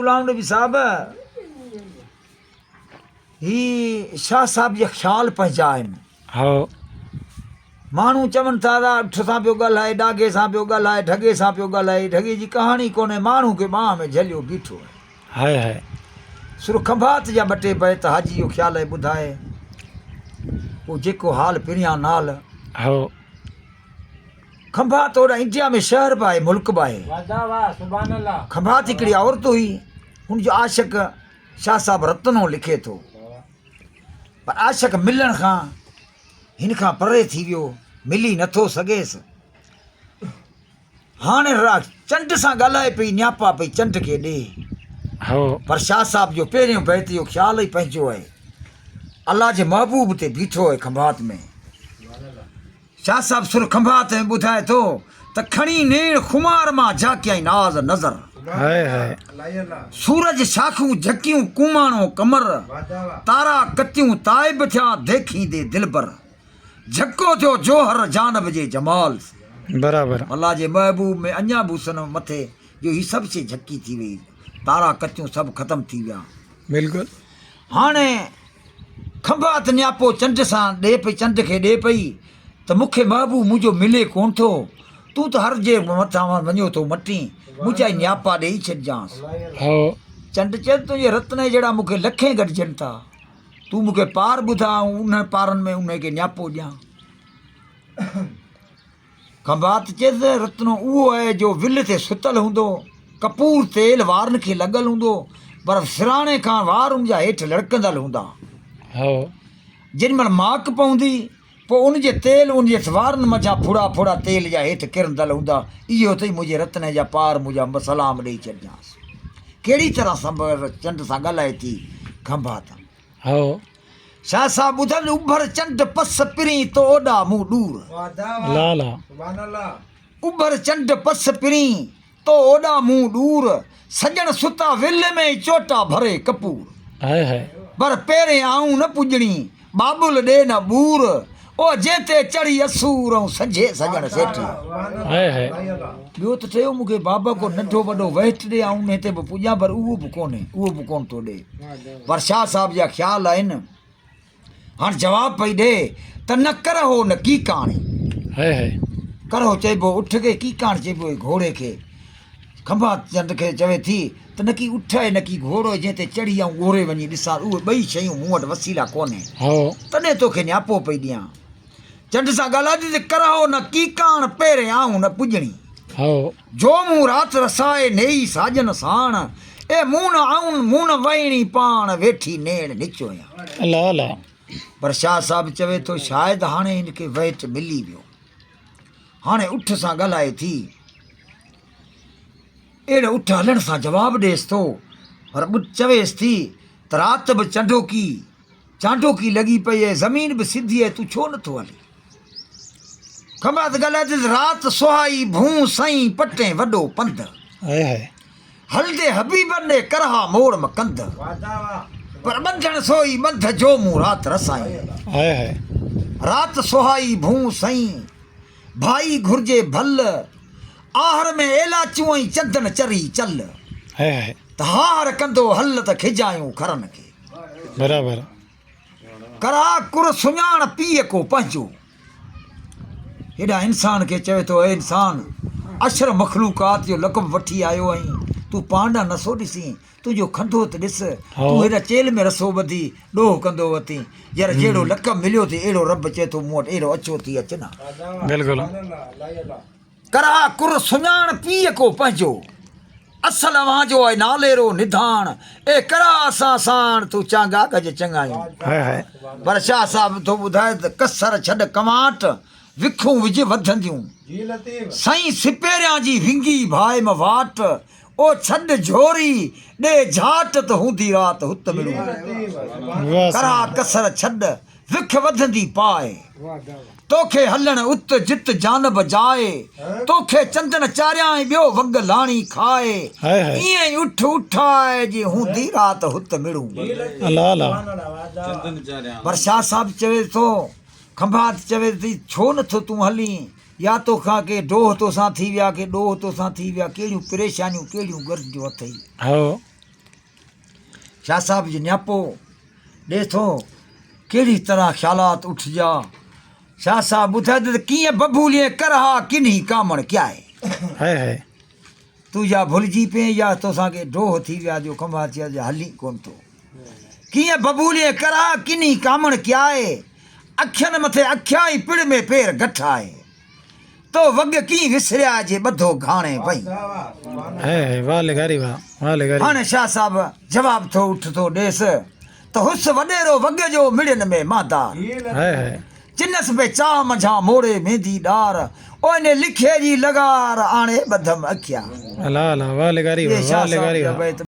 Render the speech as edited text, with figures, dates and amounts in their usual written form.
गुलाम नबी साहब ही शाह साहब जे ख़्याल पंहिंजा आहिनि हाँ माण्हू चवनि था अठ सां पियो ॻाल्हाए ॾागे सां पियो ॻाल्हाए ठगे सां पियो ॻाल्हाए ठगे जी कहाणी कोन्हे माण्हू खे ॿांह में झलियो बीठो आहे है सुर खंभात जा ॿ टे बैत हाजी जो ख़्याल आहे ॿुधाए पोइ जेको हाल पिरियां नाल हाँ खंभात ओॾा इंडिया में शहर बि आहे मुल्क बि आहे खंभात हिकिड़ी औरत हुई हुनजो आशिक शाह साहब रत्नो लिखे थो पर आशिक मिलण खां हिन खां परे थी वियो मिली नथो सघेसि हाणे चंड सां ॻाल्हाए पई न्यापा पई चंड खे ॾे हाँ पर शाह साहब जो पहिरियों बैत जो ख़्याल ई पंहिंजो आहे अल्लाह जे महबूब ते बीठो आहे खंभात में शाह साहब सुर खंभात में ॿुधाए थो त खणी नेण खुमार मां झाकियई नाज़ नज़र है सूरज शाखूं झकियूं कुमाणो कमर तारा कतियूं ताइब थिया देखी दे दिलबर झको थियो जोहर जानब जे जमाल बराबर अल्लाह जे महबूब में अञा भूसन मथे जो ही सभु शइ झकी थी वई तारा कतियूं सभु ख़तमु थी विया बिल्कुलु हाणे खंभात न्यापो चंड सां ॾे पई चंड खे ॾे पई त मूंखे महबूब मुंहिंजो मिले कोन थो तूं त हर जे मथां वञो थो मटी मुंहिंजा ई न्यापा ॾेई छॾिजांसि हाँ चंड चए तुंहिंजे रत्न जहिड़ा मूंखे लखे गॾिजनि था तूं मूंखे पार ॿुधा ऐं उन पारनि में उन खे न्यापो ॾियां खंभात चएसि रत्नो उहो आहे जो विल ते सुतल हूंदो कपूर तेल वारनि खे लॻल हूंदो पर सिराणे खां वार उनजा हेठि लड़कंदल हूंदा हाँ जेॾी महिल माक पवंदी पोइ उनजे तेल उनजे वारनि मथां फुड़ा फुड़ा तेल जा हेठि किरंदल हूंदा इहो अथई मुंहिंजे रत्न जा पार मुंहिंजा सलाम ॾेई छॾिजांसि कहिड़ी तरह संबर चंड सां ॻाल्हाए थी खंभात हाँ शाह साहब ॿुधनि उभर चंड पस पिरी तो ओॾा मूं ॾूर ला ला उभर चंड पस पिरी तो ओॾा मूं ॾूर सॼण सुता विल में ई चोटा भरे कपूर है पर पहिरें आऊं न पुॼणी बाबुल ॾे न ॿूर ओ जेते चढ़ी असूर ऐं सॼे सॼण सेठी है ॿियो त चयो मूंखे बाबा को नंढो वॾो वैट ॾे आऊं हिते बि पुॼां पर उहो बि कोन्हे उहो बि कोन थो ॾे पर शाह साहब जा ख़्याल आहिनि हाणे जवाबु पई ॾे त न कर हो न की काणी है करो चइबो उठ खे की काण चइबो घोड़े खे खंभात चंड खे चवे थी त न की उठ आहे न की घोड़ो आहे जंहिं ते चढ़ी ऐं ॻोरे वञी ॾिसां उहे ॿई शयूं मूं वटि वसीला कोन्हे हाँ तॾहिं तोखे न्यापो पई ॾियां चंड सां ॻाल्हाए त कराओ न की काण पहिरें आऊं न पुॼणी हाँ जो मूं राति रसाए नेई साजन साण ए मूं न आऊं मूं न वहिणी पाण वेठी नेण निचोयां ला ला पर शाह साहब चवे थो शायदि हाणे हिनखे वैट मिली वियो हाणे उठ सां ॻाल्हाए थी अहिड़े उठ हलण सां जवाबु ॾेसि थो पर चवेसि थी त राति बि चांडोकी लॻी पई आहे ज़मीन बि सिधी आहे तूं छो नथो हली खंभात ॻाल्हाए थी राति सुहाई भूं साईं पटे वॾो पंध है हलदे हबीबन ॾे करहा मोड़ में कंध पर ॿंधण सोई ॿंध जो मूं राति रसाई है राति सुहाई भूं साईं भाई घुर्जे भल आहर में एलाचियूं ऐं चंदन चरी चल है त हार कंदो हल त खिजायूं खरनि खे बराबर करा कुर सुञाण पीउ को पंहिंजो हेॾा इंसान खे चवे थो ए इंसान अशर मखलूकात जो लक़ब वठी आयो आहीं तूं पांडा नसो ॾिसी तुंहिंजो खंधो त ॾिस तूं हेॾा चेल में रसो ॿधी ॾोह कंदो वती यार जहिड़ो लक़ब मिलियो थी अहिड़ो रब चए थो मूं वटि अहिड़ो अछो थी अच न बिल्कुलु करा कुर सुञाण पीउ को पंहिंजो असल वांजो आहे नालेरो निधान ए करा असां साण तूं चांगा गज चङायूं है पर शाह साहब थो ॿुधाए त कसर छॾ कमाट विखूं विझ वधंदियूं साईं सिपेरियां जी विंगी भाई म वाट ओ छॾ झोरी ॾे झाट त हूंदी राति हुत मिलूं करा कसर छॾ विख वधंदी पाए तोखे हलण उत जित जानब जाए तोखे चंदन चारियां ॿियो वग लाणी खाए ईअं ई उठ उठाए जी हूंदी राति हुत मिलूं पर शाह साहब चवे थो खंभात चवे थी छो नथो तूं हली या तोखां के डोह तोसां थी विया के ॾोह तोसां थी विया कहिड़ियूं परेशानियूं कहिड़ियूं गर्दियूं अथई शाह साहब जी न्यापो ॾेथो कहिड़ी तरह ख़्यालात उठजा शाह साहब ॿुधाए त कीअं बबूलीअ करहा किन्ही कामण क्या आहे हाय हाय तूं या भुलिजी पे या तोसांखे डोह थी विया जो खंभा थिया जो हली कोन थो कीअं बबूलीअ करहा किन्ही कामण क्या आहे अखियुनि मथे अखियां ई पिड़ में पेर गठा आहे तो वॻ कीअं विसरिया जे ॿधो घाणे पई हाय हाय वाह लेगारी वाह लेगारी हाणे शाह साहब जवाब थो उठ थो ॾेसि त हुस वॾेरो वॻ जो मिड़नि में मादार हाय हाय चिनस पे चाह मंझां मोड़े मेंदी ॾार ओने लिखे जी लॻार आणे ॿधम अखिया अला अला वाह लेगारी ये वाह शाह लेगारी साहब जा वाह बैत